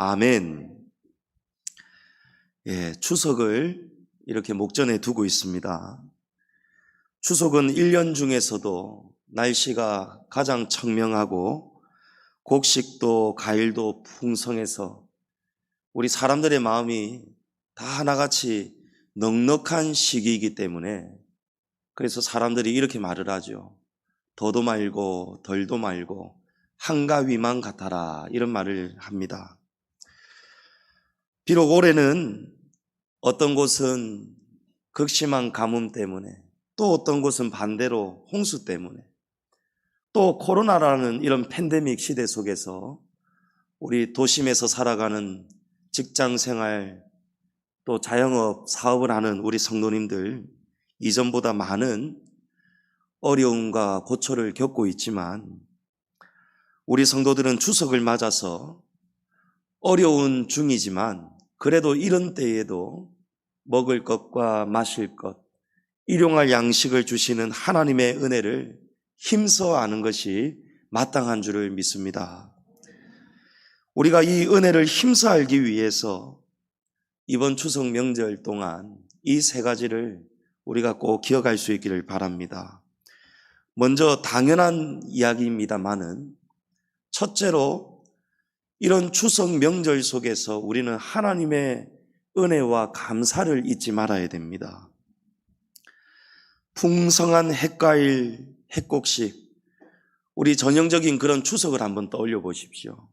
아멘. 추석을 이렇게 목전에 두고 있습니다. 추석은 1년 중에서도 날씨가 가장 청명하고 곡식도 과일도 풍성해서 우리 사람들의 마음이 다 하나같이 넉넉한 시기이기 때문에, 그래서 사람들이 이렇게 말을 하죠. 더도 말고 덜도 말고 한가위만 같아라, 이런 말을 합니다. 비록 올해는 어떤 곳은 극심한 가뭄 때문에, 또 어떤 곳은 반대로 홍수 때문에, 또 코로나라는 이런 팬데믹 시대 속에서 우리 도심에서 살아가는 직장생활, 또 자영업 사업을 하는 우리 성도님들 이전보다 많은 어려움과 고초를 겪고 있지만, 우리 성도들은 추석을 맞아서 어려운 중이지만 그래도 이런 때에도 먹을 것과 마실 것, 일용할 양식을 주시는 하나님의 은혜를 힘써 아는 것이 마땅한 줄을 믿습니다. 우리가 이 은혜를 힘써 알기 위해서 이번 추석 명절 동안 이 세 가지를 우리가 꼭 기억할 수 있기를 바랍니다. 먼저 당연한 이야기입니다만은, 첫째로 이런 추석 명절 속에서 우리는 하나님의 은혜와 감사를 잊지 말아야 됩니다. 풍성한 햇과일, 햇곡식, 우리 전형적인 그런 추석을 한번 떠올려 보십시오.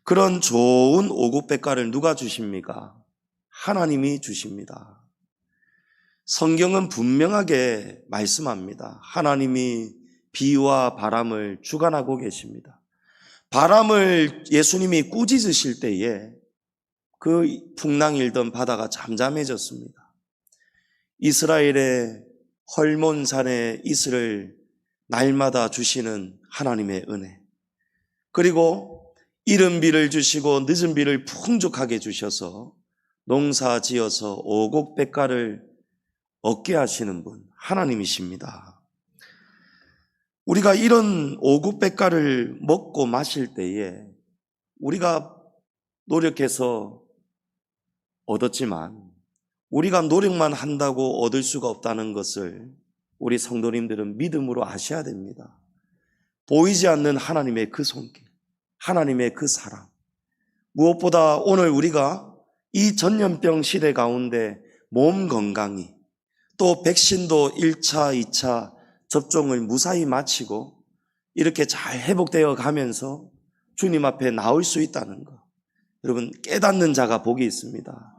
그런 좋은 오곡백과를 누가 주십니까? 하나님이 주십니다. 성경은 분명하게 말씀합니다. 하나님이 비와 바람을 주관하고 계십니다. 바람을 예수님이 꾸짖으실 때에 그 풍랑이 일던 바다가 잠잠해졌습니다. 이스라엘의 헐몬산의 이슬을 날마다 주시는 하나님의 은혜, 그리고 이른 비를 주시고 늦은 비를 풍족하게 주셔서 농사 지어서 오곡백과를 얻게 하시는 분, 하나님이십니다. 우리가 이런 오곡백과를 먹고 마실 때에 우리가 노력해서 얻었지만 우리가 노력만 한다고 얻을 수가 없다는 것을 우리 성도님들은 믿음으로 아셔야 됩니다. 보이지 않는 하나님의 그 손길, 하나님의 그 사랑, 무엇보다 오늘 우리가 이 전염병 시대 가운데 몸 건강이, 또 백신도 1차, 2차 접종을 무사히 마치고 이렇게 잘 회복되어 가면서 주님 앞에 나올 수 있다는 것, 여러분 깨닫는 자가 복이 있습니다.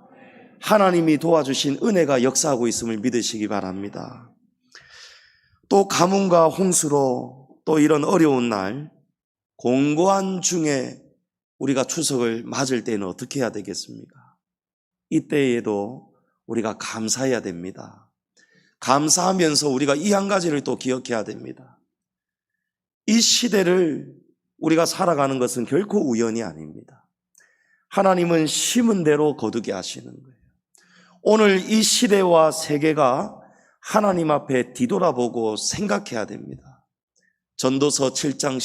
하나님이 도와주신 은혜가 역사하고 있음을 믿으시기 바랍니다. 또 가뭄과 홍수로 또 이런 어려운 날, 공고한 중에 우리가 추석을 맞을 때는 어떻게 해야 되겠습니까? 이때에도 우리가 감사해야 됩니다. 감사하면서 우리가 이 한 가지를 또 기억해야 됩니다. 이 시대를 우리가 살아가는 것은 결코 우연이 아닙니다. 하나님은 심은 대로 거두게 하시는 거예요. 오늘 이 시대와 세계가 하나님 앞에 뒤돌아보고 생각해야 됩니다. 전도서 7장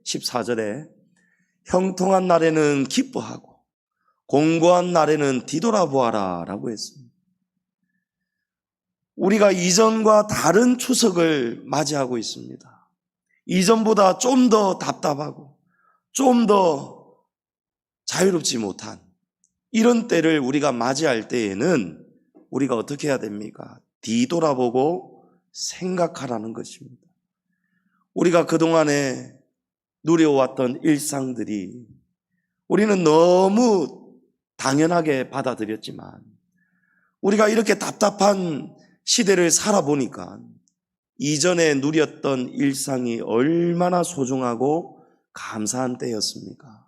14절에 형통한 날에는 기뻐하고 공고한 날에는 뒤돌아보아라 라고 했습니다. 우리가 이전과 다른 추석을 맞이하고 있습니다. 이전보다 좀 더 답답하고 좀 더 자유롭지 못한 이런 때를 우리가 맞이할 때에는 우리가 어떻게 해야 됩니까? 뒤돌아보고 생각하라는 것입니다. 우리가 그동안에 누려왔던 일상들이 우리는 너무 당연하게 받아들였지만, 우리가 이렇게 답답한 시대를 살아보니까 이전에 누렸던 일상이 얼마나 소중하고 감사한 때였습니까?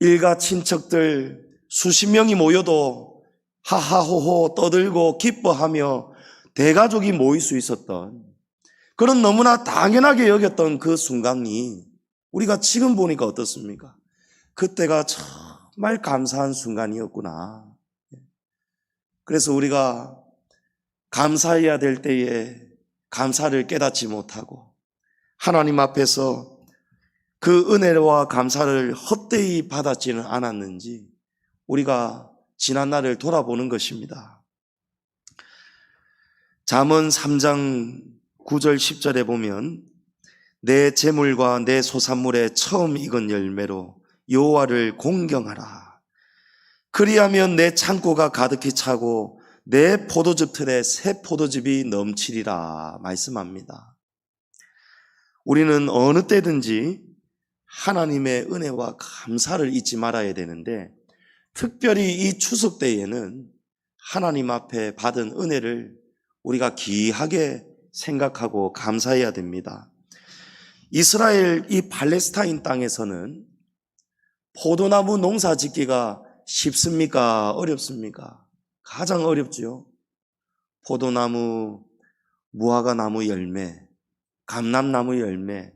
일가 친척들 수십 명이 모여도 하하호호 떠들고 기뻐하며 대가족이 모일 수 있었던 그런 너무나 당연하게 여겼던 그 순간이 우리가 지금 보니까 어떻습니까? 그때가 정말 감사한 순간이었구나. 그래서 우리가 감사해야 될 때에 감사를 깨닫지 못하고 하나님 앞에서 그 은혜와 감사를 헛되이 받았지는 않았는지 우리가 지난 날을 돌아보는 것입니다. 잠언 3장 9절 10절에 보면 내 재물과 내 소산물의 처음 익은 열매로 여호와를 공경하라. 그리하면 내 창고가 가득히 차고 내 포도즙 틀에 새 포도즙이 넘치리라 말씀합니다. 우리는 어느 때든지 하나님의 은혜와 감사를 잊지 말아야 되는데 특별히 이 추석 때에는 하나님 앞에 받은 은혜를 우리가 귀하게 생각하고 감사해야 됩니다. 이스라엘 이 팔레스타인 땅에서는 포도나무 농사 짓기가 쉽습니까? 어렵습니까? 가장 어렵죠. 포도나무, 무화과나무 열매, 감람나무 열매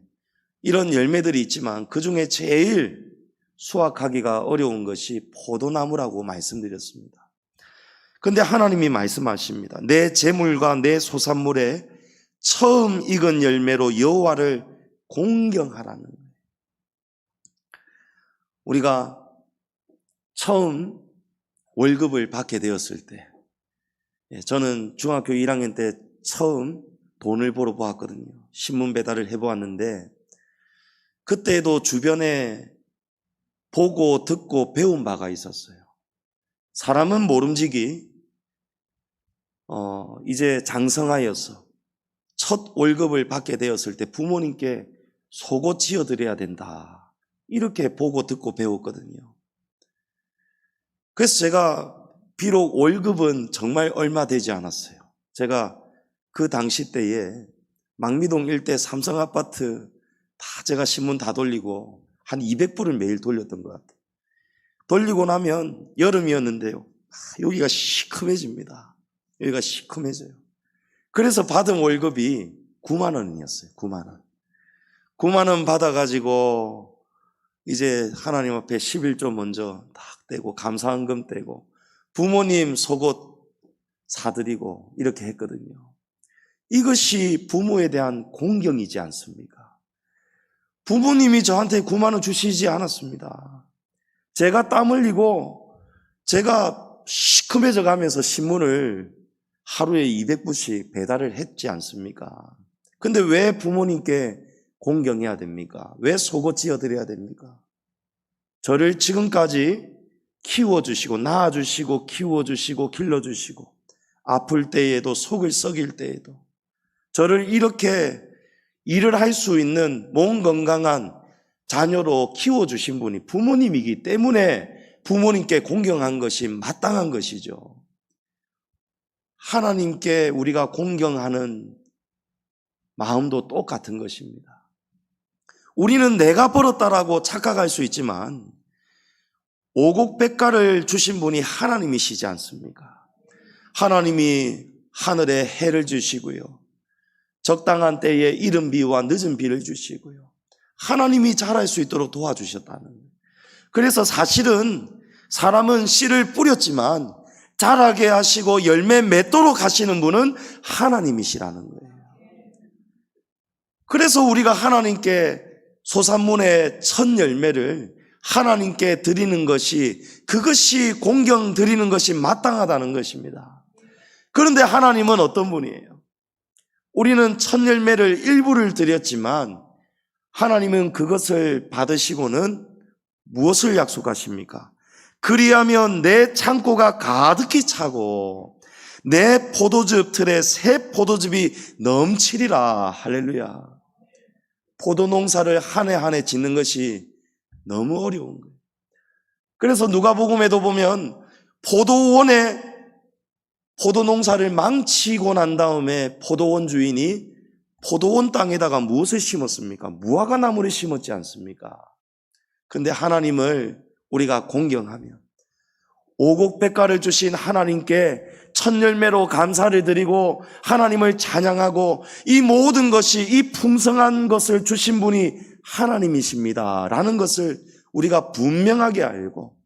이런 열매들이 있지만 그 중에 제일 수확하기가 어려운 것이 포도나무라고 말씀드렸습니다. 그런데 하나님이 말씀하십니다. 내 재물과 내 소산물에 처음 익은 열매로 여호와를 공경하라는 거예요. 우리가 처음 월급을 받게 되었을 때, 저는 중학교 1학년 때 처음 돈을 벌어 보았거든요. 신문 배달을 해보았는데 그때도 주변에 보고 듣고 배운 바가 있었어요. 사람은 모름지기 이제 장성하여서 첫 월급을 받게 되었을 때 부모님께 속옷 지어드려야 된다. 이렇게 보고 듣고 배웠거든요. 그래서 제가 비록 월급은 정말 얼마 되지 않았어요. 제가 그 당시 때에 망미동 일대 삼성아파트 다 제가 신문 다 돌리고 한 200불을 매일 돌렸던 것 같아요. 돌리고 나면 여름이었는데요. 여기가 시큼해집니다. 여기가 시큼해져요. 그래서 받은 월급이 9만 원이었어요. 9만 원. 9만 원 받아가지고 이제 하나님 앞에 11조 먼저 딱 떼고 감사헌금 떼고 부모님 속옷 사드리고 이렇게 했거든요. 이것이 부모에 대한 공경이지 않습니까? 부모님이 저한테 9만 원 주시지 않았습니다. 제가 땀 흘리고 제가 시큼해져 가면서 신문을 하루에 200부씩 배달을 했지 않습니까? 근데 왜 부모님께 공경해야 됩니까? 왜 속옷 지어드려야 됩니까? 저를 지금까지 키워주시고 낳아주시고 키워주시고 길러주시고 아플 때에도 속을 썩일 때에도 저를 이렇게 일을 할 수 있는 몸 건강한 자녀로 키워주신 분이 부모님이기 때문에 부모님께 공경한 것이 마땅한 것이죠. 하나님께 우리가 공경하는 마음도 똑같은 것입니다. 우리는 내가 벌었다라고 착각할 수 있지만 오곡백과를 주신 분이 하나님이시지 않습니까? 하나님이 하늘에 해를 주시고요. 적당한 때에 이른 비와 늦은 비를 주시고요. 하나님이 자랄 수 있도록 도와주셨다는 거예요. 그래서 사실은 사람은 씨를 뿌렸지만 자라게 하시고 열매 맺도록 하시는 분은 하나님이시라는 거예요. 그래서 우리가 하나님께 소산문의 첫 열매를 하나님께 드리는 것이 그것이 공경 드리는 것이 마땅하다는 것입니다. 그런데 하나님은 어떤 분이에요? 우리는 첫 열매를 일부를 드렸지만 하나님은 그것을 받으시고는 무엇을 약속하십니까? 그리하면 내 창고가 가득히 차고 내 포도즙 틀에 새 포도즙이 넘치리라. 할렐루야. 포도농사를 한 해 한 해 짓는 것이 너무 어려운 거예요. 그래서 누가복음에도 보면 포도원에 포도농사를 망치고 난 다음에 포도원 주인이 포도원 땅에다가 무엇을 심었습니까? 무화과나무를 심었지 않습니까? 근데 하나님을 우리가 공경하며 오곡백과를 주신 하나님께 첫 열매로 감사를 드리고 하나님을 찬양하고 이 모든 것이 이 풍성한 것을 주신 분이 하나님이십니다 라는 것을 우리가 분명하게 알고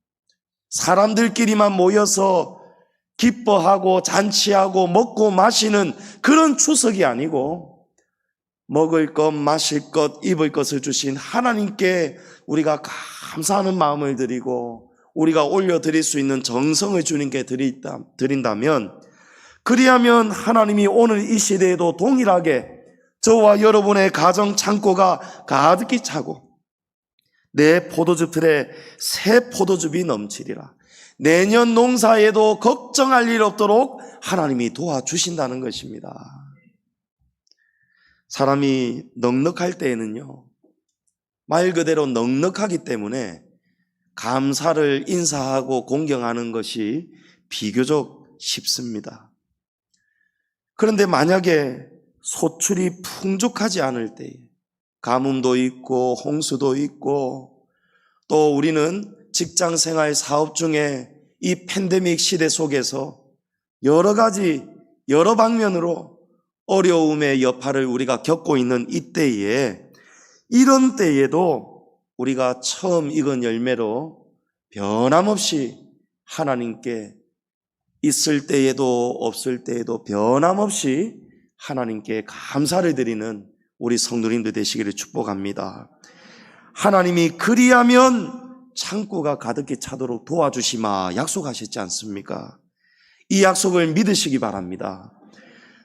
사람들끼리만 모여서 기뻐하고 잔치하고 먹고 마시는 그런 추석이 아니고 먹을 것, 마실 것, 입을 것을 주신 하나님께 우리가 감사하는 마음을 드리고 우리가 올려드릴 수 있는 정성을 주님께 드린다면, 그리하면 하나님이 오늘 이 시대에도 동일하게 저와 여러분의 가정 창고가 가득히 차고 내 포도즙 틀에 새 포도즙이 넘치리라. 내년 농사에도 걱정할 일 없도록 하나님이 도와주신다는 것입니다. 사람이 넉넉할 때에는요, 말 그대로 넉넉하기 때문에 감사를 인사하고 공경하는 것이 비교적 쉽습니다. 그런데 만약에 소출이 풍족하지 않을 때에 가뭄도 있고 홍수도 있고 또 우리는 직장생활 사업 중에 이 팬데믹 시대 속에서 여러 가지 여러 방면으로 어려움의 여파를 우리가 겪고 있는 이때에, 이런 때에도 우리가 처음 익은 열매로 변함없이 하나님께 있을 때에도 없을 때에도 변함없이 하나님께 감사를 드리는 우리 성도님들 되시기를 축복합니다. 하나님이 그리하면 창고가 가득히 차도록 도와주시마 약속하셨지 않습니까? 이 약속을 믿으시기 바랍니다.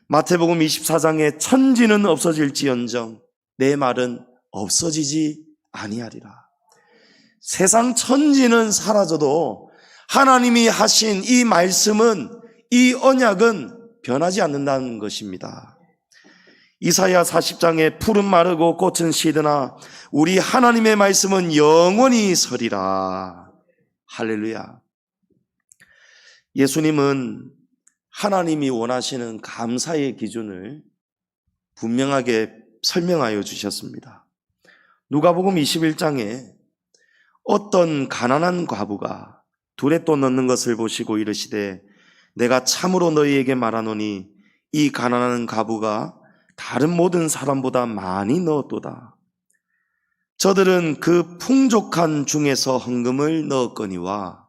마태복음 24장에 천지는 없어질지언정 내 말은 없어지지 아니하리라. 세상 천지는 사라져도 하나님이 하신 이 말씀은, 이 언약은 변하지 않는다는 것입니다. 이사야 40장에 푸른 마르고 꽃은 시드나 우리 하나님의 말씀은 영원히 서리라. 할렐루야. 예수님은 하나님이 원하시는 감사의 기준을 분명하게 설명하여 주셨습니다. 누가복음 21장에 어떤 가난한 과부가 두렛돈 넣는 것을 보시고 이르시되 내가 참으로 너희에게 말하노니 이 가난한 과부가 다른 모든 사람보다 많이 넣었도다. 저들은 그 풍족한 중에서 헌금을 넣었거니와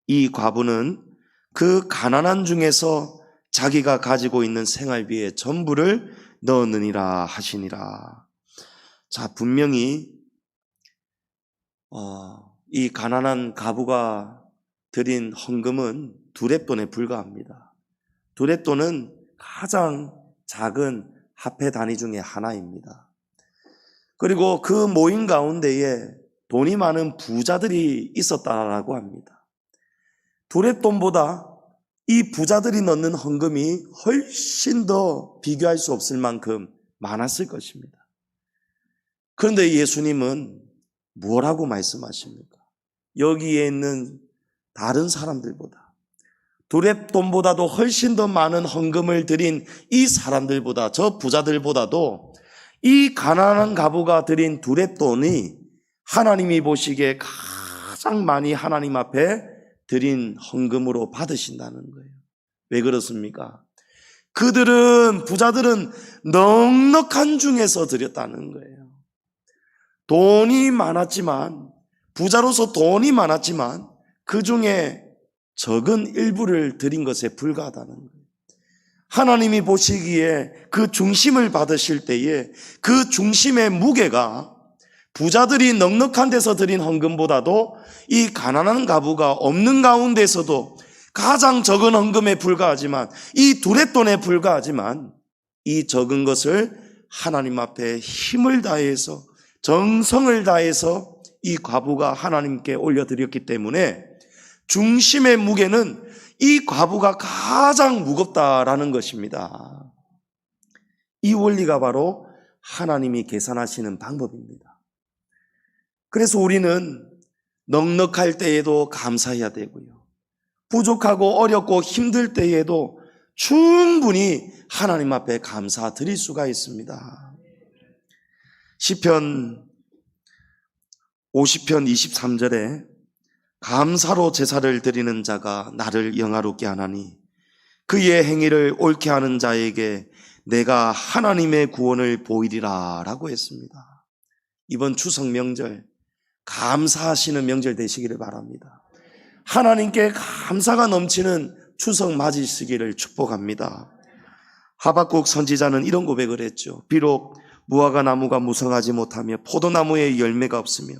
이 과부는 그 가난한 중에서 자기가 가지고 있는 생활비의 전부를 넣었느니라 하시니라. 자, 분명히 이 가난한 과부가 드린 헌금은 두렛돈에 불과합니다. 두렛돈은 가장 작은 화폐 단위 중에 하나입니다. 그리고 그 모임 가운데에 돈이 많은 부자들이 있었다라고 합니다. 두렛돈보다 이 부자들이 넣는 헌금이 훨씬 더 비교할 수 없을 만큼 많았을 것입니다. 그런데 예수님은 뭐라고 말씀하십니까? 여기에 있는 다른 사람들보다, 두렛돈보다도 훨씬 더 많은 헌금을 드린 이 사람들보다, 저 부자들보다도 이 가난한 과부가 드린 두렛돈이 하나님이 보시기에 가장 많이 하나님 앞에 드린 헌금으로 받으신다는 거예요. 왜 그렇습니까? 부자들은 넉넉한 중에서 드렸다는 거예요. 돈이 많았지만, 부자로서 돈이 많았지만 그 중에 적은 일부를 드린 것에 불과하다는 거예요. 하나님이 보시기에 그 중심을 받으실 때에 그 중심의 무게가 부자들이 넉넉한 데서 드린 헌금보다도 이 가난한 과부가 없는 가운데서도 가장 적은 헌금에 불과하지만, 이 두렛돈에 불과하지만, 이 적은 것을 하나님 앞에 힘을 다해서 정성을 다해서 이 과부가 하나님께 올려드렸기 때문에 중심의 무게는 이 과부가 가장 무겁다라는 것입니다. 이 원리가 바로 하나님이 계산하시는 방법입니다. 그래서 우리는 넉넉할 때에도 감사해야 되고요, 부족하고 어렵고 힘들 때에도 충분히 하나님 앞에 감사드릴 수가 있습니다. 시편 50편 23절에 감사로 제사를 드리는 자가 나를 영화롭게 하나니 그의 행위를 옳게 하는 자에게 내가 하나님의 구원을 보이리라 라고 했습니다. 이번 추석 명절 감사하시는 명절 되시기를 바랍니다. 하나님께 감사가 넘치는 추석 맞으시기를 축복합니다. 하박국 선지자는 이런 고백을 했죠. 비록 무화과 나무가 무성하지 못하며 포도나무에 열매가 없으며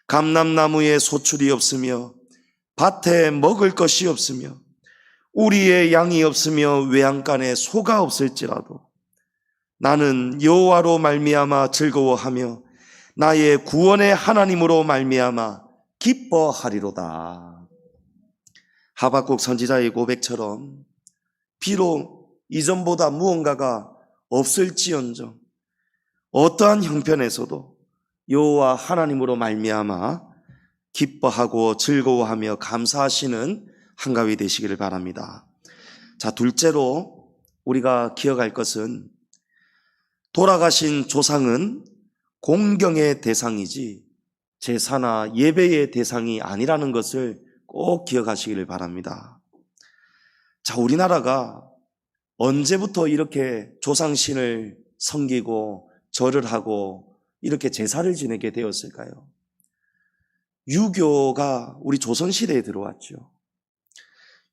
감람나무에 소출이 없으며 밭에 먹을 것이 없으며 우리의 양이 없으며 외양간에 소가 없을지라도 나는 여호와로 말미암아 즐거워하며 나의 구원의 하나님으로 말미암아 기뻐하리로다. 하박국 선지자의 고백처럼 비록 이전보다 무언가가 없을지언정 어떠한 형편에서도 여호와 하나님으로 말미암아 기뻐하고 즐거워하며 감사하시는 한가위 되시기를 바랍니다. 자, 둘째로 우리가 기억할 것은 돌아가신 조상은 공경의 대상이지 제사나 예배의 대상이 아니라는 것을 꼭 기억하시기를 바랍니다. 자, 우리나라가 언제부터 이렇게 조상신을 섬기고 절을 하고 이렇게 제사를 지내게 되었을까요? 유교가 우리 조선시대에 들어왔죠.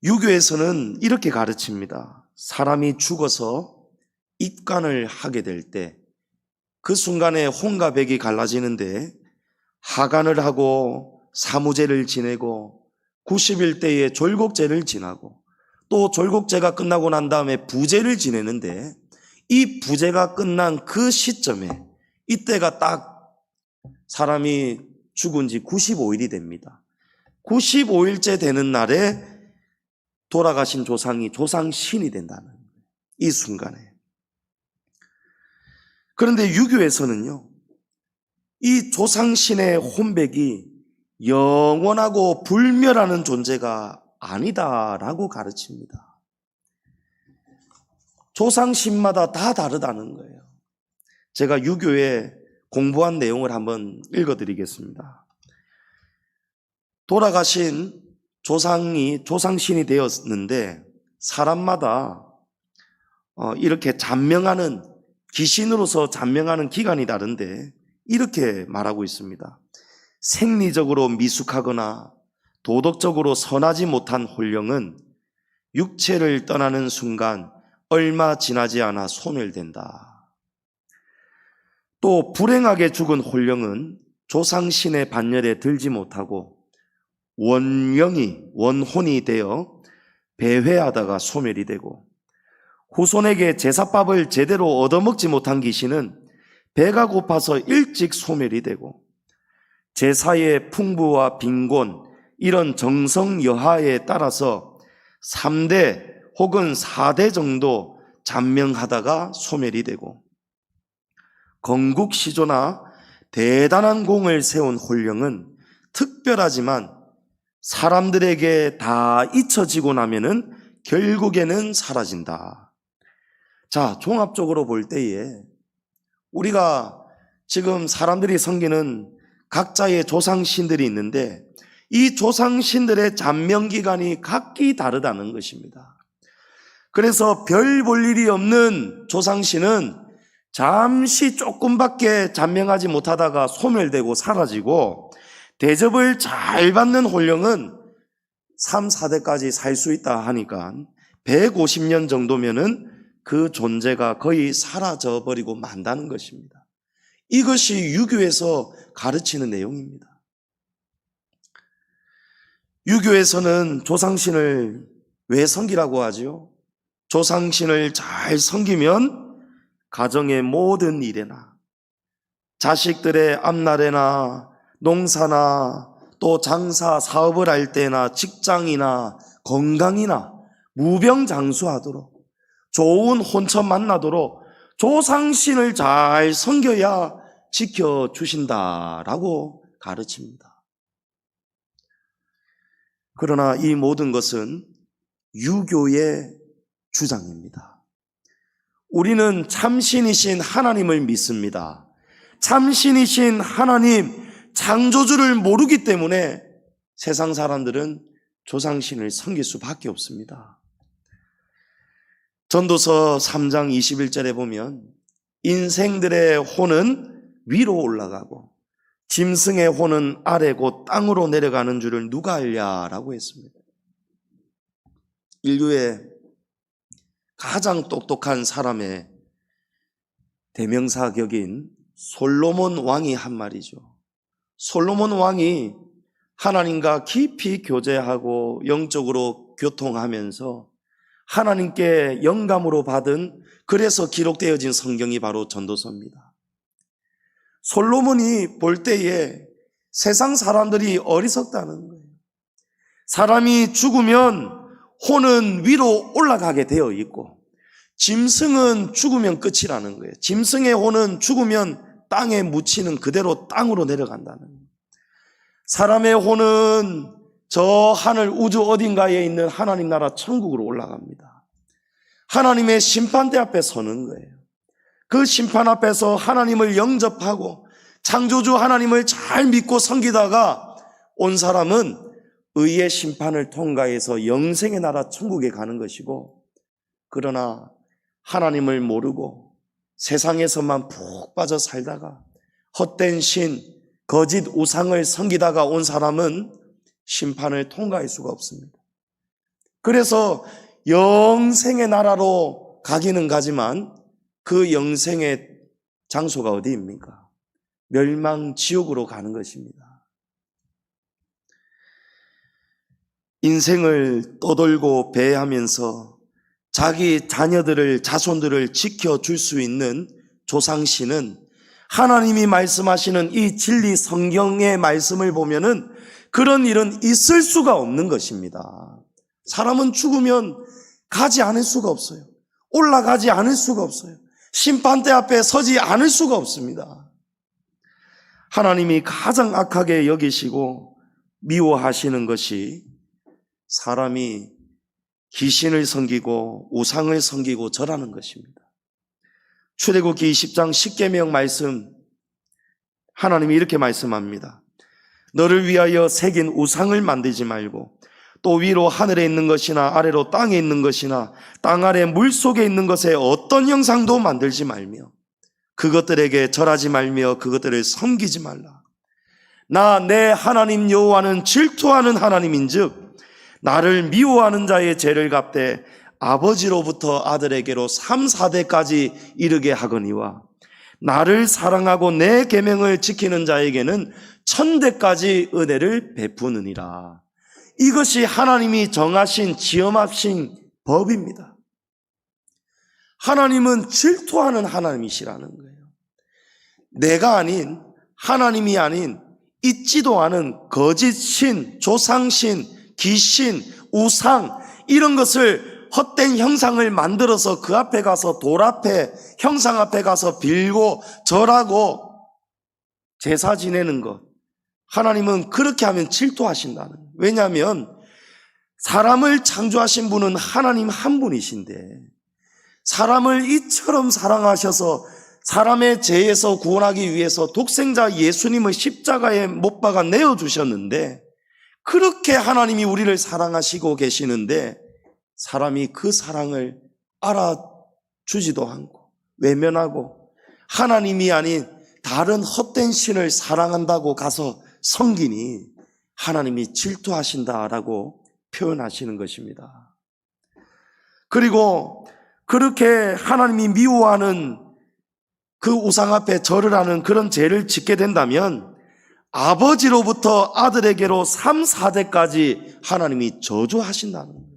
유교에서는 이렇게 가르칩니다. 사람이 죽어서 입관을 하게 될 때 그 순간에 혼과 백이 갈라지는데 하관을 하고 사무제를 지내고 90일대에 졸곡제를 지나고 또 졸곡제가 끝나고 난 다음에 부제를 지내는데 이 부제가 끝난 그 시점에 이때가 딱 사람이 죽은 지 95일이 됩니다. 95일째 되는 날에 돌아가신 조상이 조상신이 된다는 거예요. 이 순간에. 그런데 유교에서는요, 이 조상신의 혼백이 영원하고 불멸하는 존재가 아니다라고 가르칩니다. 조상신마다 다 다르다는 거예요. 제가 유교에 공부한 내용을 한번 읽어드리겠습니다. 돌아가신 조상이 조상신이 되었는데 사람마다 이렇게 잔명하는 귀신으로서 잔명하는 기간이 다른데 이렇게 말하고 있습니다. 생리적으로 미숙하거나 도덕적으로 선하지 못한 혼령은 육체를 떠나는 순간 얼마 지나지 않아 소멸된다. 또 불행하게 죽은 혼령은 조상신의 반열에 들지 못하고 원혼이 되어 배회하다가 소멸이 되고 후손에게 제사밥을 제대로 얻어먹지 못한 귀신은 배가 고파서 일찍 소멸이 되고 제사의 풍부와 빈곤 이런 정성 여하에 따라서 3대 혹은 4대 정도 잔명하다가 소멸이 되고 건국시조나 대단한 공을 세운 혼령은 특별하지만 사람들에게 다 잊혀지고 나면은 결국에는 사라진다. 자, 종합적으로 볼 때에 우리가 지금 사람들이 섬기는 각자의 조상신들이 있는데 이 조상신들의 잔명기간이 각기 다르다는 것입니다. 그래서 별 볼 일이 없는 조상신은 잠시 조금밖에 잔명하지 못하다가 소멸되고 사라지고 대접을 잘 받는 혼령은 3, 4대까지 살 수 있다 하니까 150년 정도면은 그 존재가 거의 사라져버리고 만다는 것입니다. 이것이 유교에서 가르치는 내용입니다. 유교에서는 조상신을 왜 섬기라고 하죠? 조상신을 잘 섬기면 가정의 모든 일에나 자식들의 앞날에나 농사나 또 장사 사업을 할 때나 직장이나 건강이나 무병장수하도록 좋은 혼처 만나도록 조상신을 잘 섬겨야 지켜주신다라고 가르칩니다. 그러나 이 모든 것은 유교의 주장입니다. 우리는 참신이신 하나님을 믿습니다. 참신이신 하나님, 창조주를 모르기 때문에 세상 사람들은 조상신을 섬길 수밖에 없습니다. 전도서 3장 21절에 보면 인생들의 혼은 위로 올라가고 짐승의 혼은 아래 곧 땅으로 내려가는 줄을 누가 알랴라고 했습니다. 인류의 가장 똑똑한 사람의 대명사격인 솔로몬 왕이 한 말이죠. 솔로몬 왕이 하나님과 깊이 교제하고 영적으로 교통하면서 하나님께 영감으로 받은, 그래서 기록되어진 성경이 바로 전도서입니다. 솔로몬이 볼 때에 세상 사람들이 어리석다는 거예요. 사람이 죽으면 혼은 위로 올라가게 되어 있고 짐승은 죽으면 끝이라는 거예요. 짐승의 혼은 죽으면 땅에 묻히는 그대로 땅으로 내려간다는 거예요. 사람의 혼은 저 하늘 우주 어딘가에 있는 하나님 나라 천국으로 올라갑니다. 하나님의 심판대 앞에 서는 거예요. 그 심판 앞에서 하나님을 영접하고 창조주 하나님을 잘 믿고 섬기다가 온 사람은 의의 심판을 통과해서 영생의 나라 천국에 가는 것이고, 그러나 하나님을 모르고 세상에서만 푹 빠져 살다가 헛된 신, 거짓 우상을 섬기다가 온 사람은 심판을 통과할 수가 없습니다. 그래서 영생의 나라로 가기는 가지만 그 영생의 장소가 어디입니까? 멸망 지옥으로 가는 것입니다. 인생을 떠돌고 배회하면서 자기 자녀들을, 자손들을 지켜줄 수 있는 조상신은 하나님이 말씀하시는 이 진리 성경의 말씀을 보면은 그런 일은 있을 수가 없는 것입니다. 사람은 죽으면 가지 않을 수가 없어요. 올라가지 않을 수가 없어요. 심판대 앞에 서지 않을 수가 없습니다. 하나님이 가장 악하게 여기시고 미워하시는 것이 사람이 귀신을 섬기고 우상을 섬기고 절하는 것입니다. 출애굽기 20장 10계명 말씀, 하나님이 이렇게 말씀합니다. 너를 위하여 새긴 우상을 만들지 말고 또 위로 하늘에 있는 것이나 아래로 땅에 있는 것이나 땅 아래 물속에 있는 것에 어떤 형상도 만들지 말며 그것들에게 절하지 말며 그것들을 섬기지 말라. 나 내 하나님 여호와는 질투하는 하나님인즉 나를 미워하는 자의 죄를 갚되 아버지로부터 아들에게로 3, 4대까지 이르게 하거니와 나를 사랑하고 내 계명을 지키는 자에게는 1000대까지 은혜를 베푸느니라. 이것이 하나님이 정하신 지엄하신 법입니다. 하나님은 질투하는 하나님이시라는 거예요. 내가 아닌, 하나님이 아닌 있지도 않은 거짓 신, 조상신, 귀신, 우상 이런 것을 헛된 형상을 만들어서 그 앞에 가서 돌 앞에 형상 앞에 가서 빌고 절하고 제사 지내는 것, 하나님은 그렇게 하면 질투하신다는 거예요. 왜냐하면 사람을 창조하신 분은 하나님 한 분이신데 사람을 이처럼 사랑하셔서 사람의 죄에서 구원하기 위해서 독생자 예수님을 십자가에 못 박아 내어주셨는데, 그렇게 하나님이 우리를 사랑하시고 계시는데 사람이 그 사랑을 알아주지도 않고 외면하고 하나님이 아닌 다른 헛된 신을 사랑한다고 가서 섬기니 하나님이 질투하신다라고 표현하시는 것입니다. 그리고 그렇게 하나님이 미워하는 그 우상 앞에 절을 하는 그런 죄를 짓게 된다면 아버지로부터 아들에게로 3, 4대까지 하나님이 저주하신다는 거예요.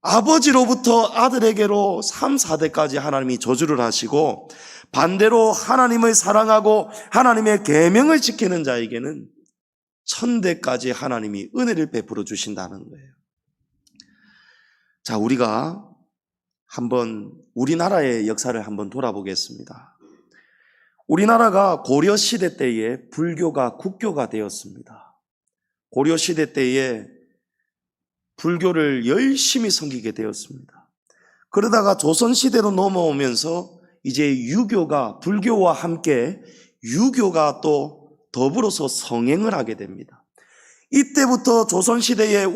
아버지로부터 아들에게로 3, 4대까지 하나님이 저주를 하시고, 반대로 하나님을 사랑하고 하나님의 계명을 지키는 자에게는 1000대까지 하나님이 은혜를 베풀어 주신다는 거예요. 자, 우리가 한번 우리나라의 역사를 한번 돌아보겠습니다. 우리나라가 고려시대 때에 불교가 국교가 되었습니다. 고려시대 때에 불교를 열심히 섬기게 되었습니다. 그러다가 조선시대로 넘어오면서 이제 유교가, 불교와 함께 유교가 또 더불어서 성행을 하게 됩니다. 이때부터 조선시대에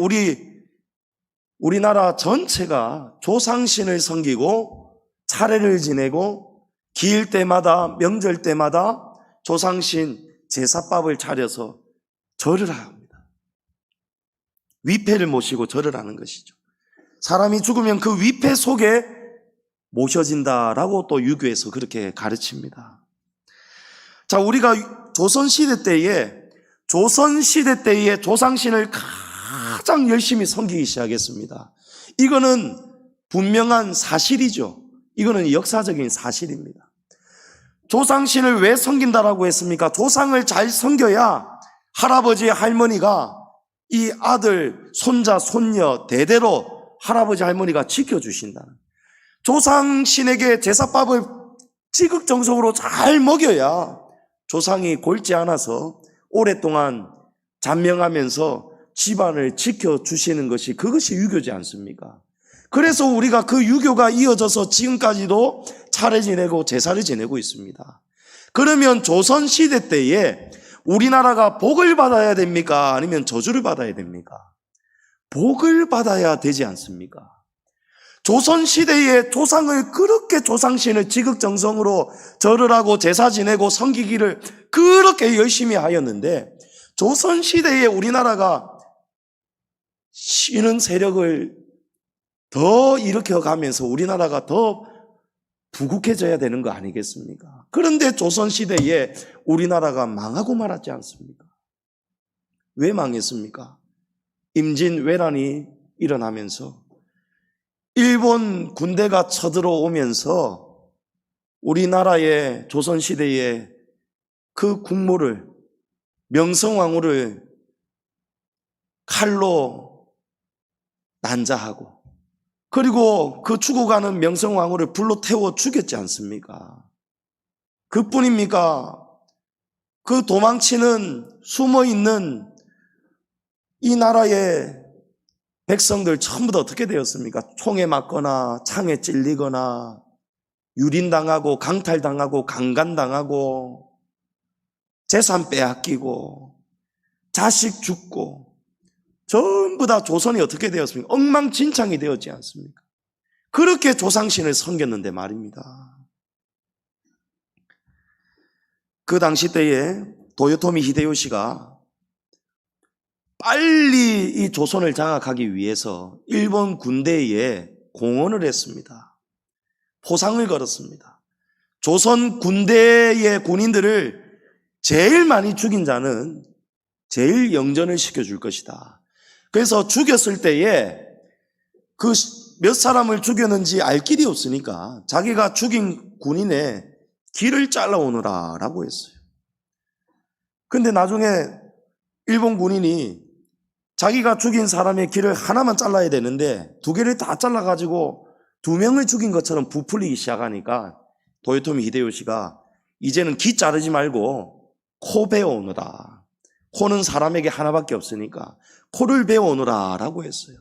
우리나라 전체가 조상신을 섬기고 차례를 지내고 기일 때마다, 명절 때마다 조상신 제사밥을 차려서 절을 합니다. 위패를 모시고 절을 하는 것이죠. 사람이 죽으면 그 위패 속에 모셔진다라고 또 유교에서 그렇게 가르칩니다. 자, 우리가 조선시대 때에 조상신을 가장 열심히 섬기기 시작했습니다. 이거는 분명한 사실이죠. 이거는 역사적인 사실입니다. 조상신을 왜 섬긴다라고 했습니까? 조상을 잘 섬겨야 할아버지, 할머니가 이 아들, 손자, 손녀 대대로 할아버지, 할머니가 지켜주신다는, 조상신에게 제사밥을 지극정성으로 잘 먹여야 조상이 골지 않아서 오랫동안 잔명하면서 집안을 지켜주시는 것이, 그것이 유교지 않습니까? 그래서 우리가 그 유교가 이어져서 지금까지도 차례 지내고 제사를 지내고 있습니다. 그러면 조선시대 때에 우리나라가 복을 받아야 됩니까? 아니면 저주를 받아야 됩니까? 복을 받아야 되지 않습니까? 조선시대에 조상을 그렇게, 조상신을 지극정성으로 절을 하고 제사 지내고 섬기기를 그렇게 열심히 하였는데, 조선시대에 우리나라가 신흥 세력을 더 일으켜가면서 우리나라가 더 부국해져야 되는 거 아니겠습니까? 그런데 조선시대에 우리나라가 망하고 말았지 않습니까? 왜 망했습니까? 임진왜란이 일어나면서 일본 군대가 쳐들어오면서 우리나라의 조선시대에 그 국모를, 명성황후를 칼로 난자하고, 그리고 그 죽어가는 명성황후를 불로 태워 죽였지 않습니까? 그뿐입니까? 그 도망치는, 숨어있는 이 나라의 백성들 전부 다 어떻게 되었습니까? 총에 맞거나 창에 찔리거나 유린당하고 강탈당하고 강간당하고 재산 빼앗기고 자식 죽고, 전부 다 조선이 어떻게 되었습니까? 엉망진창이 되었지 않습니까? 그렇게 조상신을 섬겼는데 말입니다. 그 당시 때에 도요토미 히데요시가 빨리 이 조선을 장악하기 위해서 일본 군대에 공언을 했습니다. 포상을 걸었습니다. 조선 군대의 군인들을 제일 많이 죽인 자는 제일 영전을 시켜줄 것이다. 그래서 죽였을 때에 그 몇 사람을 죽였는지 알 길이 없으니까 자기가 죽인 군인의 길을 잘라오너라 라고 했어요. 근데 나중에 일본 군인이 자기가 죽인 사람의 길을 하나만 잘라야 되는데 두 개를 다 잘라가지고 두 명을 죽인 것처럼 부풀리기 시작하니까 도요토미 히데요시가 이제는 귀 자르지 말고 코 베어오너라. 코는 사람에게 하나밖에 없으니까 코를 베어오너라 라고 했어요.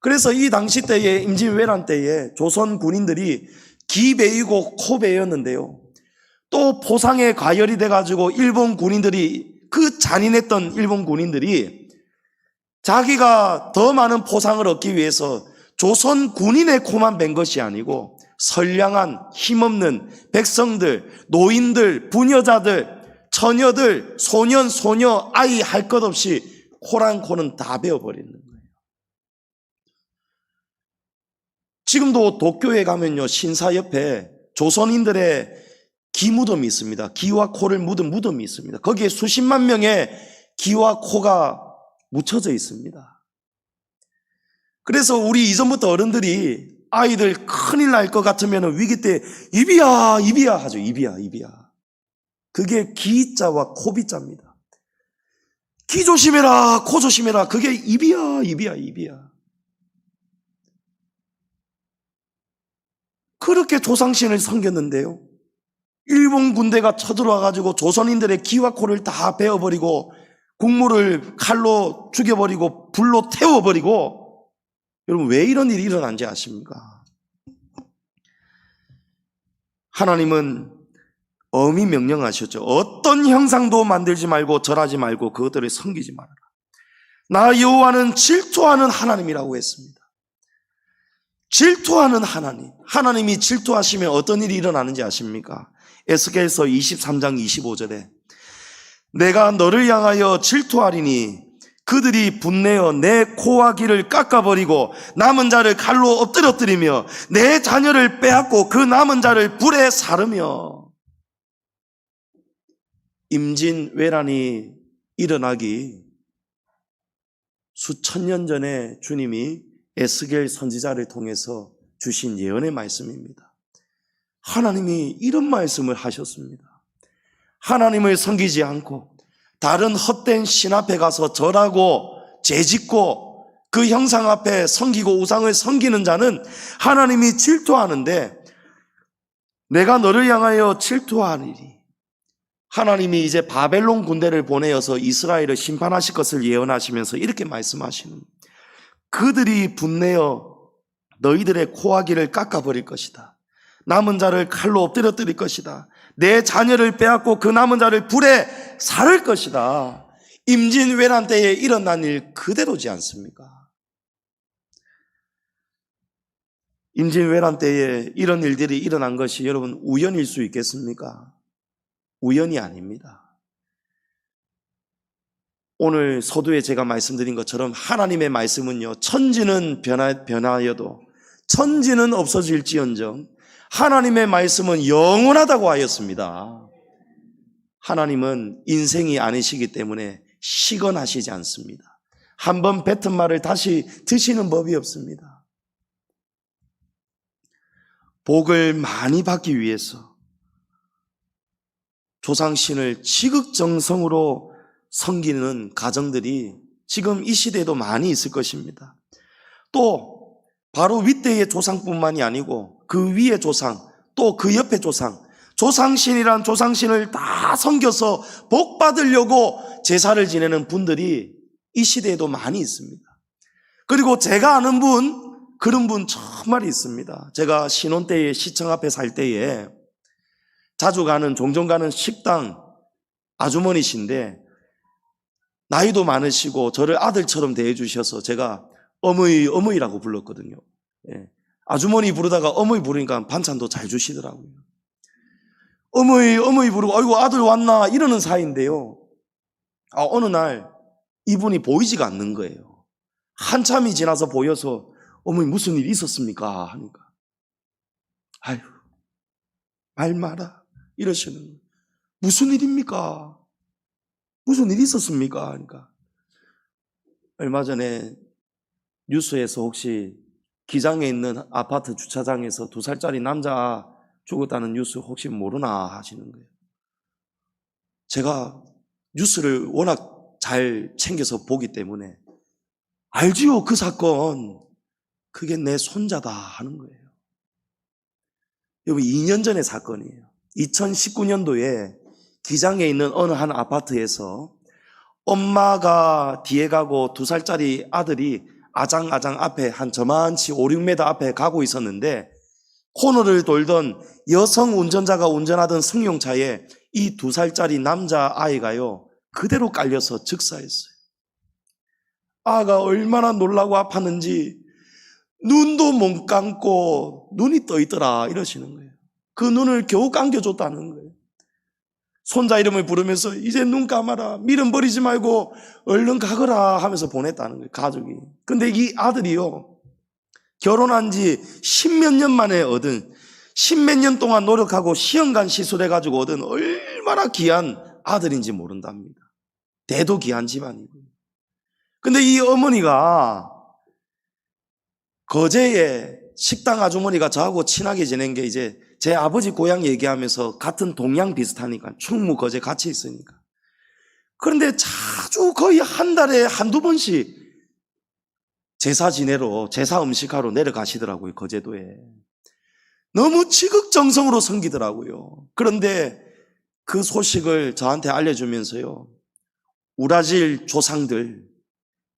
그래서 이 당시 때에, 임진왜란 때에 조선 군인들이 귀 베이고 코 베였는데요, 또 포상에 가열이 돼가지고 일본 군인들이, 그 잔인했던 일본 군인들이 자기가 더 많은 포상을 얻기 위해서 조선 군인의 코만 벤 것이 아니고 선량한 힘없는 백성들, 노인들, 부녀자들, 처녀들, 소년, 소녀, 아이 할 것 없이 코랑 코는 다 베어버리는 거예요. 지금도 도쿄에 가면요, 신사 옆에 조선인들의 기 무덤이 있습니다. 기와 코를 묻은 무덤이 있습니다. 거기에 수십만 명의 기와 코가 묻혀져 있습니다. 그래서 우리 이전부터 어른들이 아이들 큰일 날 것 같으면 위기 때 입이야, 입이야 하죠. 입이야, 입이야. 그게 기자와 코비자입니다. 기 조심해라, 코 조심해라. 그게 입이야, 입이야, 입이야. 그렇게 조상신을 섬겼는데요, 일본 군대가 쳐들어와가지고 조선인들의 기와 코를 다 베어버리고 국물을 칼로 죽여버리고 불로 태워버리고, 여러분 왜 이런 일이 일어난지 아십니까? 하나님은 엄히 명령하셨죠. 어떤 형상도 만들지 말고 절하지 말고 그것들을 섬기지 말아라. 나 여호와는 질투하는 하나님이라고 했습니다. 질투하는 하나님. 하나님이 질투하시면 어떤 일이 일어나는지 아십니까? 에스겔서 23장 25절에 내가 너를 향하여 질투하리니 그들이 분내어 내 코와 귀를 깎아버리고 남은 자를 칼로 엎드려뜨리며 내 자녀를 빼앗고 그 남은 자를 불에 사르며. 임진왜란이 일어나기 수천 년 전에 주님이 에스겔 선지자를 통해서 주신 예언의 말씀입니다. 하나님이 이런 말씀을 하셨습니다. 하나님을 섬기지 않고 다른 헛된 신 앞에 가서 절하고 죄짓고 그 형상 앞에 섬기고 우상을 섬기는 자는 하나님이 질투하는데, 내가 너를 향하여 질투하리니. 하나님이 이제 바벨론 군대를 보내어서 이스라엘을 심판하실 것을 예언하시면서 이렇게 말씀하시는, 그들이 분내어 너희들의 코와 귀를 깎아버릴 것이다. 남은 자를 칼로 엎드려뜨릴 것이다. 내 자녀를 빼앗고 그 남은 자를 불에 살을 것이다. 임진왜란 때에 일어난 일 그대로지 않습니까? 임진왜란 때에 이런 일들이 일어난 것이 여러분 우연일 수 있겠습니까? 우연이 아닙니다. 오늘 서두에 제가 말씀드린 것처럼 하나님의 말씀은요, 천지는 변하여도 천지는 없어질지언정 하나님의 말씀은 영원하다고 하였습니다. 하나님은 인생이 아니시기 때문에 시건하시지 않습니다. 한번 뱉은 말을 다시 드시는 법이 없습니다. 복을 많이 받기 위해서 조상신을 지극정성으로 섬기는 가정들이 지금 이 시대에도 많이 있을 것입니다. 또 바로 윗대의 조상뿐만이 아니고 그 위의 조상, 또 그 옆에 조상, 조상신이란 조상신을 다 섬겨서 복 받으려고 제사를 지내는 분들이 이 시대에도 많이 있습니다. 그리고 제가 아는 그런 분 정말 있습니다. 제가 신혼 때에 시청 앞에 살 때에 자주 종종 가는 식당 아주머니신데 나이도 많으시고 저를 아들처럼 대해주셔서 제가 어머니라고 불렀거든요. 예. 아주머니 부르다가 어머니 부르니까 반찬도 잘 주시더라고요. 어머니 부르고 아이고 아들 왔나 이러는 사이인데요. 어느 날 이분이 보이지가 않는 거예요. 한참이 지나서 보여서 어머니 무슨 일 있었습니까? 하니까 아유 말 마라 이러시는 거예요. 무슨 일입니까? 무슨 일 있었습니까? 하니까 얼마 전에 뉴스에서 혹시 기장에 있는 아파트 주차장에서 2살짜리 남자 죽었다는 뉴스 혹시 모르나 하시는 거예요. 제가 뉴스를 워낙 잘 챙겨서 보기 때문에 알지요, 그 사건. 그게 내 손자다 하는 거예요. 여러분 2년 전의 사건이에요. 2019년도에 기장에 있는 어느 한 아파트에서 엄마가 뒤에 가고 2살짜리 아들이 아장아장 앞에 한 저만치 5, 6m 앞에 가고 있었는데 코너를 돌던 여성 운전자가 운전하던 승용차에 이 2살짜리 남자아이가요 그대로 깔려서 즉사했어요. 아가 얼마나 놀라고 아팠는지 눈도 못 감고 눈이 떠 있더라 이러시는 거예요. 그 눈을 겨우 감겨줬다는 거예요. 손자 이름을 부르면서 이제 눈 감아라, 미련 버리지 말고 얼른 가거라 하면서 보냈다는 거예요, 가족이. 근데 이 아들이요 결혼한 지 10몇 년 만에 얻은, 10몇 년 동안 노력하고 시험관 시술해가지고 얻은 얼마나 귀한 아들인지 모른답니다. 대도 귀한 집안이고. 근데 이 어머니가 거제에 식당 아주머니가 저하고 친하게 지낸 게 이제 제 아버지 고향 얘기하면서 같은 동양 비슷하니까 충무 거제 같이 있으니까. 그런데 자주 거의 한 달에 한두 번씩 제사 지내러, 제사 음식하러 내려가시더라고요, 거제도에. 너무 지극정성으로 섬기더라고요. 그런데 그 소식을 저한테 알려주면서요, 우라질 조상들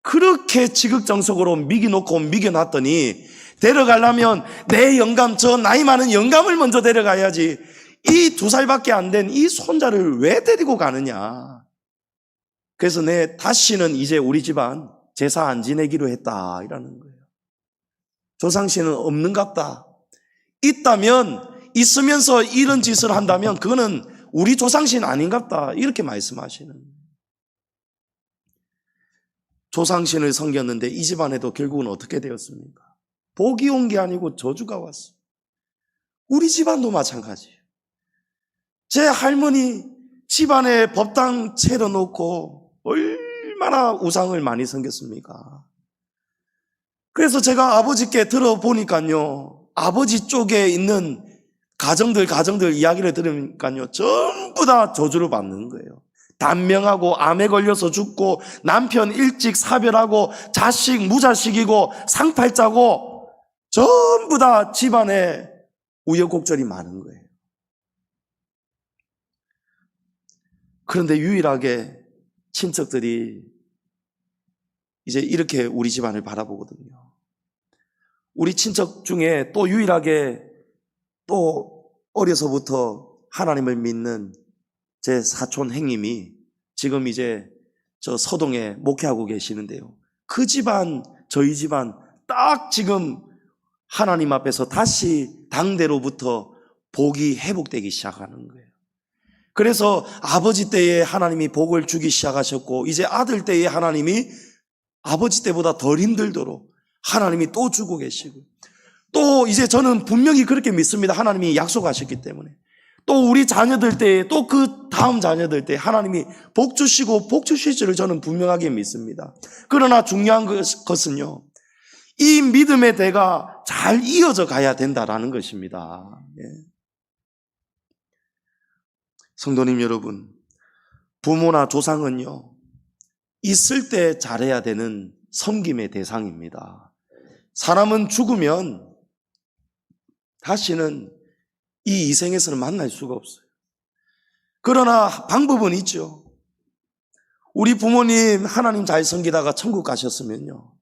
그렇게 지극정성으로 미겨놓고 미겨놨더니 데려가려면 내 영감, 저 나이 많은 영감을 먼저 데려가야지 이 2살밖에 안 된 이 손자를 왜 데리고 가느냐. 그래서 다시는 이제 우리 집안 제사 안 지내기로 했다 이라는 거예요. 조상신은 없는갑다. 있다면, 있으면서 이런 짓을 한다면 그거는 우리 조상신 아닌갑다 이렇게 말씀하시는 거예요. 조상신을 섬겼는데 이 집안에도 결국은 어떻게 되었습니까? 복이 온 게 아니고 저주가 왔어요. 우리 집안도 마찬가지예요. 제 할머니 집안에 법당 차려놓고 얼마나 우상을 많이 섬겼습니까? 그래서 제가 아버지께 들어보니까요, 아버지 쪽에 있는 가정들 이야기를 들으니까요, 전부 다 저주를 받는 거예요. 단명하고 암에 걸려서 죽고 남편 일찍 사별하고 자식 무자식이고 상팔자고 전부 다 집안에 우여곡절이 많은 거예요. 그런데 유일하게 친척들이 이제 이렇게 우리 집안을 바라보거든요. 우리 친척 중에 또 유일하게 또 어려서부터 하나님을 믿는 제 사촌 형님이 지금 이제 저 서동에 목회하고 계시는데요. 그 집안, 저희 집안 딱 지금 하나님 앞에서 다시 당대로부터 복이 회복되기 시작하는 거예요. 그래서 아버지 때에 하나님이 복을 주기 시작하셨고 이제 아들 때에 하나님이 아버지 때보다 덜 힘들도록 하나님이 또 주고 계시고 또 이제 저는 분명히 그렇게 믿습니다. 하나님이 약속하셨기 때문에 또 우리 자녀들 때에 또 그 다음 자녀들 때에 하나님이 복 주시고 복 주실 줄을 저는 분명하게 믿습니다. 그러나 중요한 것은요, 이 믿음의 대가 잘 이어져 가야 된다라는 것입니다. 예. 성도님 여러분, 부모나 조상은요, 있을 때 잘해야 되는 섬김의 대상입니다. 사람은 죽으면 다시는 이 이생에서는 만날 수가 없어요. 그러나 방법은 있죠. 우리 부모님 하나님 잘 섬기다가 천국 가셨으면요,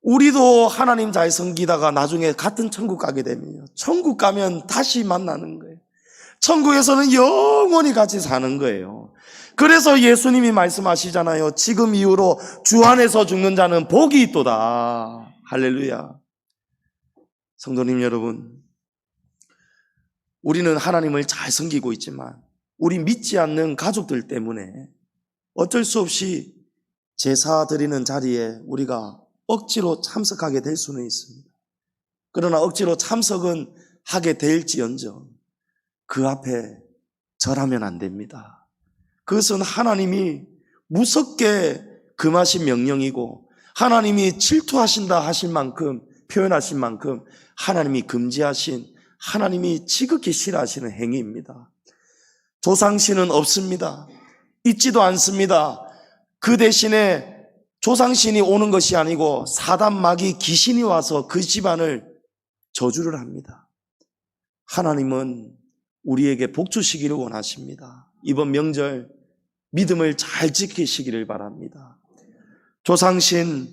우리도 하나님 잘 섬기다가 나중에 같은 천국 가게 되면요, 천국 가면 다시 만나는 거예요. 천국에서는 영원히 같이 사는 거예요. 그래서 예수님이 말씀하시잖아요. 지금 이후로 주 안에서 죽는 자는 복이 있도다. 할렐루야. 성도님 여러분, 우리는 하나님을 잘 섬기고 있지만 우리 믿지 않는 가족들 때문에 어쩔 수 없이 제사 드리는 자리에 우리가 억지로 참석하게 될 수는 있습니다. 그러나 억지로 참석은 하게 될지언정 그 앞에 절하면 안 됩니다. 그것은 하나님이 무섭게 금하신 명령이고 하나님이 질투하신다 하실 만큼, 표현하신 만큼 하나님이 금지하신, 하나님이 지극히 싫어하시는 행위입니다. 조상신은 없습니다. 있지도 않습니다. 그 대신에 조상신이 오는 것이 아니고 사단 마귀 귀신이 와서 그 집안을 저주를 합니다. 하나님은 우리에게 복 주시기를 원하십니다. 이번 명절 믿음을 잘 지키시기를 바랍니다. 조상신,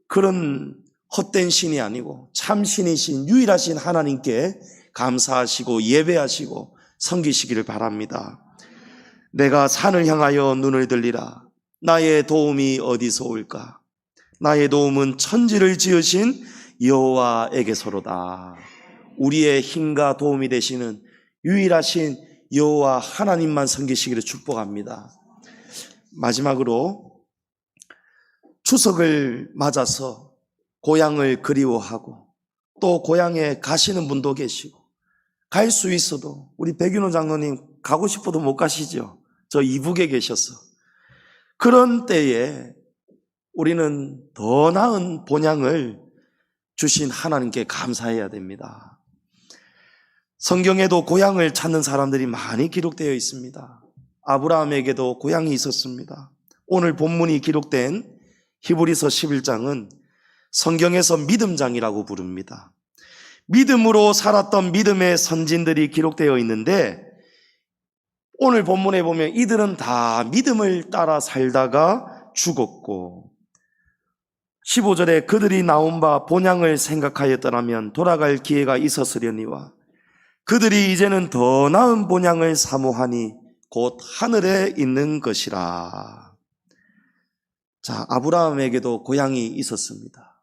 그런 헛된 신이 아니고 참신이신 유일하신 하나님께 감사하시고 예배하시고 섬기시기를 바랍니다. 내가 산을 향하여 눈을 들리라. 나의 도움이 어디서 올까? 나의 도움은 천지를 지으신 여호와에게서로다. 우리의 힘과 도움이 되시는 유일하신 여호와 하나님만 섬기시기를 축복합니다. 마지막으로 추석을 맞아서 고향을 그리워하고 또 고향에 가시는 분도 계시고 갈 수 있어도 우리 백윤호 장로님 가고 싶어도 못 가시죠. 저 이북에 계셔서. 그런 때에 우리는 더 나은 본향을 주신 하나님께 감사해야 됩니다. 성경에도 고향을 찾는 사람들이 많이 기록되어 있습니다. 아브라함에게도 고향이 있었습니다. 오늘 본문이 기록된 히브리서 11장은 성경에서 믿음장이라고 부릅니다. 믿음으로 살았던 믿음의 선진들이 기록되어 있는데 오늘 본문에 보면 이들은 다 믿음을 따라 살다가 죽었고 15절에 그들이 나온 바 본향을 생각하였더라면 돌아갈 기회가 있었으려니와 그들이 이제는 더 나은 본향을 사모하니 곧 하늘에 있는 것이라. 자, 아브라함에게도 고향이 있었습니다.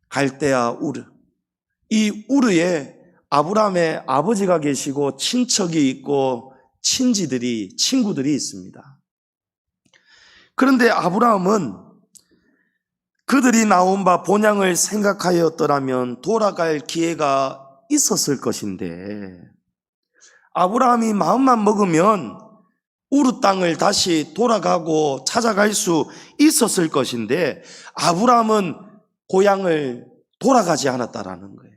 갈대아 우르. 이 우르에 아브라함의 아버지가 계시고 친척이 있고 친구들이 있습니다. 그런데 아브라함은 그들이 나온 바 본향을 생각하였더라면 돌아갈 기회가 있었을 것인데, 아브라함이 마음만 먹으면 우르 땅을 다시 돌아가고 찾아갈 수 있었을 것인데, 아브라함은 고향을 돌아가지 않았다라는 거예요.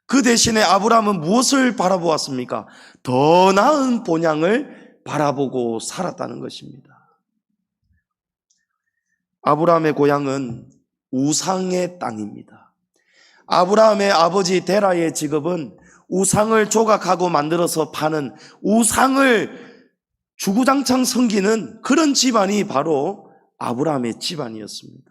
그 대신에 아브라함은 무엇을 바라보았습니까? 더 나은 본향을 바라보고 살았다는 것입니다. 아브라함의 고향은 우상의 땅입니다. 아브라함의 아버지 데라의 직업은 우상을 조각하고 만들어서 파는, 우상을 주구장창 섬기는 그런 집안이 바로 아브라함의 집안이었습니다.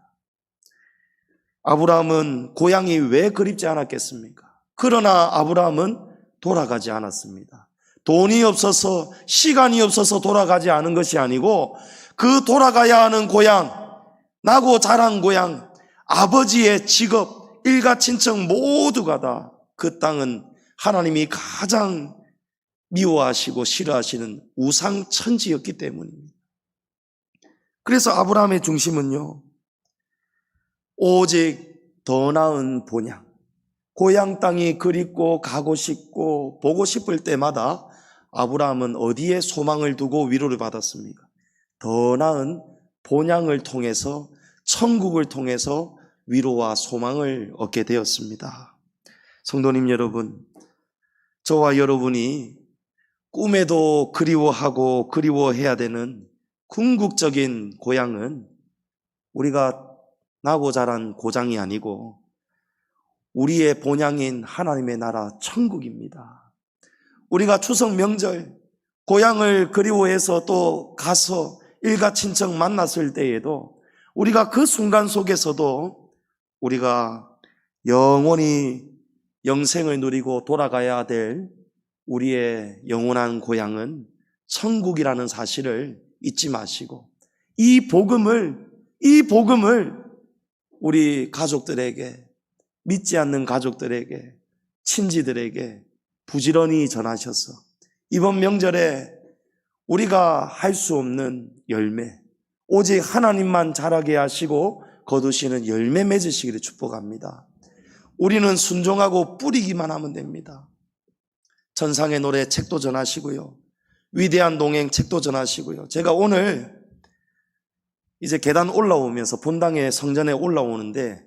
아브라함은 고향이 왜 그립지 않았겠습니까? 그러나 아브라함은 돌아가지 않았습니다. 돈이 없어서, 시간이 없어서 돌아가지 않은 것이 아니고, 그 돌아가야 하는 고향, 나고 자란 고향, 아버지의 직업, 일가 친척 모두가 다 그 땅은 하나님이 가장 미워하시고 싫어하시는 우상 천지였기 때문입니다. 그래서 아브라함의 중심은요, 오직 더 나은 본향, 고향 땅이 그립고 가고 싶고 보고 싶을 때마다 아브라함은 어디에 소망을 두고 위로를 받았습니까? 더 나은 본향을 통해서, 천국을 통해서 위로와 소망을 얻게 되었습니다. 성도님 여러분, 저와 여러분이 꿈에도 그리워하고 그리워해야 되는 궁극적인 고향은 우리가 나고 자란 고장이 아니고 우리의 본향인 하나님의 나라 천국입니다. 우리가 추석 명절 고향을 그리워해서 또 가서 일가 친척 만났을 때에도 우리가 그 순간 속에서도 우리가 영원히 영생을 누리고 돌아가야 될 우리의 영원한 고향은 천국이라는 사실을 잊지 마시고 이 복음을 우리 가족들에게, 믿지 않는 가족들에게, 친지들에게 부지런히 전하셔서 이번 명절에 우리가 할 수 없는 열매, 오직 하나님만 자라게 하시고 거두시는 열매 맺으시기를 축복합니다. 우리는 순종하고 뿌리기만 하면 됩니다. 천상의 노래 책도 전하시고요, 위대한 동행 책도 전하시고요. 제가 오늘 이제 계단 올라오면서 본당에 성전에 올라오는데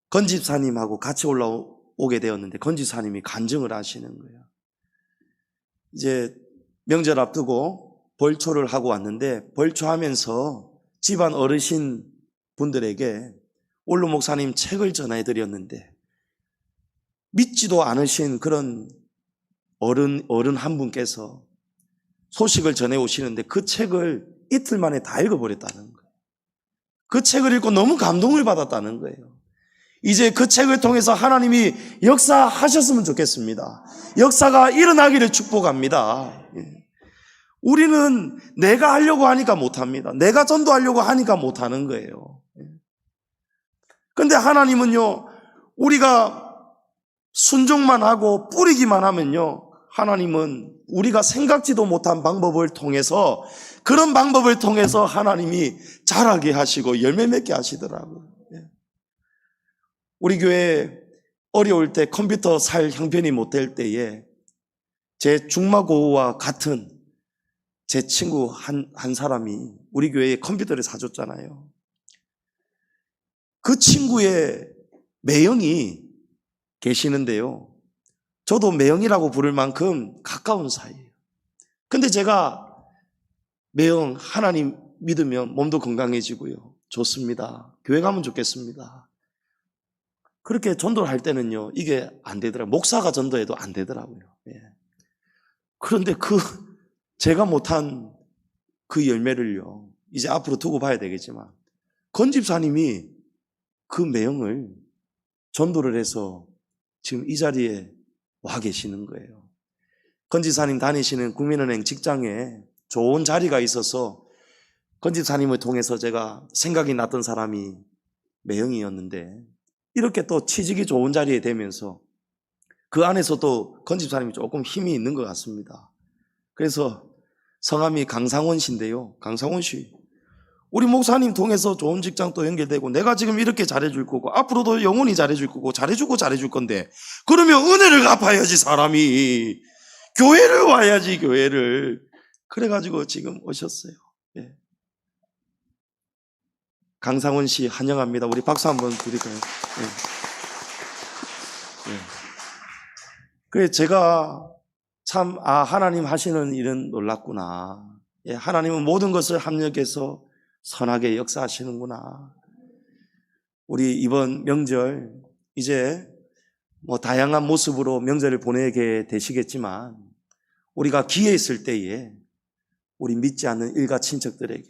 건집사님하고 같이 올라오게 되었는데 건집사님이 간증을 하시는 거예요. 이제 명절 앞두고 벌초를 하고 왔는데 벌초하면서 집안 어르신 분들에게 올루 목사님 책을 전해드렸는데 믿지도 않으신 그런 어른 한 분께서 소식을 전해 오시는데 그 책을 이틀 만에 다 읽어버렸다는 거예요. 그 책을 읽고 너무 감동을 받았다는 거예요. 이제 그 책을 통해서 하나님이 역사하셨으면 좋겠습니다. 역사가 일어나기를 축복합니다. 우리는 내가 하려고 하니까 못합니다. 내가 전도하려고 하니까 못하는 거예요. 그런데 하나님은요, 우리가 순종만 하고 뿌리기만 하면요, 하나님은 우리가 생각지도 못한 방법을 통해서, 그런 방법을 통해서 하나님이 자라게 하시고 열매 맺게 하시더라고요. 우리 교회 어려울 때 컴퓨터 살 형편이 못 될 때에 제 중마고우와 같은 제 친구 한 사람이 우리 교회에 컴퓨터를 사줬잖아요. 그 친구의 매형이 계시는데요, 저도 매형이라고 부를 만큼 가까운 사이예요. 근데 제가 매형 하나님 믿으면 몸도 건강해지고요, 좋습니다, 교회 가면 좋겠습니다, 그렇게 전도를 할 때는요, 이게 안 되더라고요. 목사가 전도해도 안 되더라고요. 그런데 제가 못한 그 열매를요, 이제 앞으로 두고 봐야 되겠지만 건집사님이 그 매형을 전도를 해서 지금 이 자리에 와 계시는 거예요. 건집사님 다니시는 국민은행 직장에 좋은 자리가 있어서 건집사님을 통해서 제가 생각이 났던 사람이 매형이었는데, 이렇게 또 취직이 좋은 자리에 되면서 그 안에서도 건집사님이 조금 힘이 있는 것 같습니다. 그래서 성함이 강상원 씨인데요, 강상원 씨, 우리 목사님 통해서 좋은 직장 또 연결되고 내가 지금 이렇게 잘해줄 거고 앞으로도 영원히 잘해줄 거고 잘해주고 잘해줄 건데 그러면 은혜를 갚아야지 사람이. 교회를 와야지 교회를. 그래가지고 지금 오셨어요. 예. 강상원 씨 환영합니다. 우리 박수 한번 드릴까요? 예. 예. 그래 제가 참 하나님 하시는 일은 놀랍구나. 예, 하나님은 모든 것을 합력해서 선하게 역사하시는구나. 우리 이번 명절 이제 다양한 모습으로 명절을 보내게 되시겠지만 우리가 기회 있을 때에 우리 믿지 않는 일가 친척들에게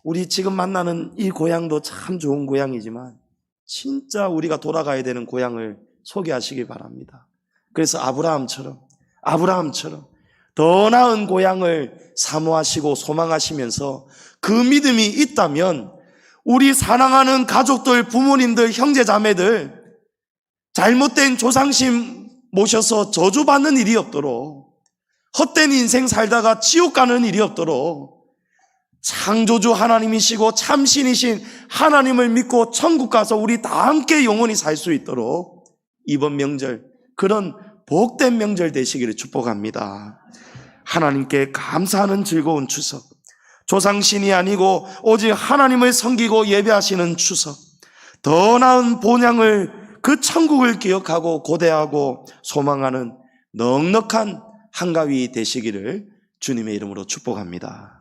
우리 지금 만나는 이 고향도 참 좋은 고향이지만 진짜 우리가 돌아가야 되는 고향을 소개하시기 바랍니다. 그래서 아브라함처럼 더 나은 고향을 사모하시고 소망하시면서 그 믿음이 있다면 우리 사랑하는 가족들, 부모님들, 형제자매들 잘못된 조상심 모셔서 저주받는 일이 없도록 헛된 인생 살다가 지옥 가는 일이 없도록 창조주 하나님이시고 참신이신 하나님을 믿고 천국 가서 우리 다 함께 영원히 살 수 있도록 이번 명절 그런 복된 명절 되시기를 축복합니다. 하나님께 감사하는 즐거운 추석, 조상신이 아니고 오직 하나님을 섬기고 예배하시는 추석, 더 나은 본향을 그 천국을 기억하고 고대하고 소망하는 넉넉한 한가위 되시기를 주님의 이름으로 축복합니다.